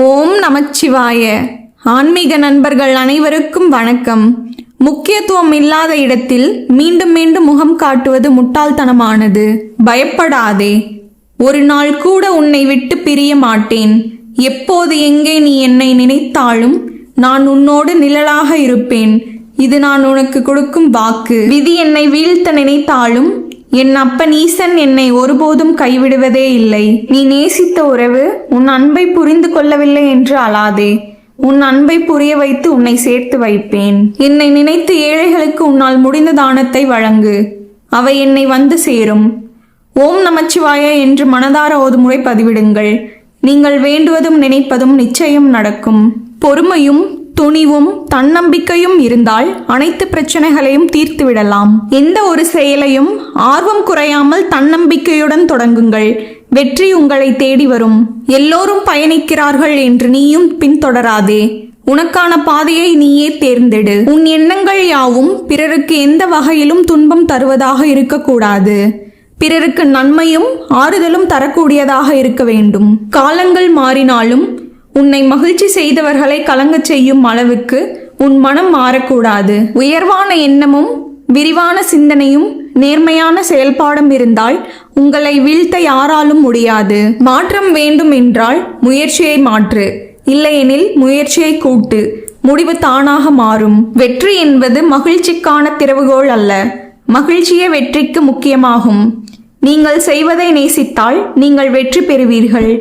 ஓம் நமச்சிவாய. ஆன்மீக நண்பர்கள் அனைவருக்கும் வணக்கம். முக்கியத்துவம் இல்லாத இடத்தில் மீண்டும் மீண்டும் முகம் காட்டுவது முட்டாள்தனமானது. பயப்படாதே. ஒரு நாள் கூட உன்னை விட்டு பிரிய மாட்டேன். எப்போது எங்கே நீ என்னை நினைத்தாலும் நான் உன்னோடு நிழலாக இருப்பேன். இது நான் உனக்கு கொடுக்கும் வாக்கு. விதி என்னை வீழ்த்த நினைத்தாலும் என் அப்பன் ஈசன் என்னை ஒருபோதும் கைவிடுவதே இல்லை. நீ நேசித்த உறவு உன் அன்பை புரிந்து கொள்ளவில்லை என்று அழாதே. உன் அன்பை புரிய வைத்து உன்னை சேர்த்து வைப்பேன். என்னை நினைத்து ஏழைகளுக்கு உன்னால் முடிந்த தானத்தை வழங்கு. அவை என்னை வந்து சேரும். ஓம் நமச்சிவாய என்று மனதார ஓதுமுறை பதிவிடுங்கள். நீங்கள் வேண்டுவதும் நினைப்பதும் நிச்சயம் நடக்கும். பொறுமையும் துணிவும் தன்னம்பிக்கையும் இருந்தால் அனைத்து பிரச்சனைகளையும் தீர்த்து விடலாம். எந்த ஒரு செயலையும் ஆர்வம் குறையாமல் தன்னம்பிக்கையுடன் தொடங்குங்கள். வெற்றி உங்களை தேடி வரும். எல்லோரும் பயணிக்கிறார்கள் என்று நீயும் பின்தொடராதே. உனக்கான பாதையை நீயே தேர்ந்தெடு. உன் எண்ணங்கள் யாவும் பிறருக்கு எந்த வகையிலும் துன்பம் தருவதாக இருக்கக்கூடாது. பிறருக்கு நன்மையும் ஆறுதலும் தரக்கூடியதாக இருக்க வேண்டும். காலங்கள் மாறினாலும் உன்னை மகிழ்ச்சி செய்தவர்களை கலங்கச் செய்யும் அளவுக்கு உன் மனம் மாறக்கூடாது. உயர்வான எண்ணமும் விரிவான சிந்தனையும் நேர்மையான செயல்பாடும் இருந்தால் உங்களை வீழ்த்த யாராலும் முடியாது. மாற்றம் வேண்டும் என்றால் முயற்சியை மாற்று. இல்லையெனில் முயற்சியை கூட்டு. முடிவு தானாக மாறும். வெற்றி என்பது மகிழ்ச்சிக்கான திறவுகோல் அல்ல. மகிழ்ச்சியே வெற்றிக்கு முக்கியமாகும். நீங்கள் செய்வதை நேசித்தால் நீங்கள் வெற்றி பெறுவீர்கள்.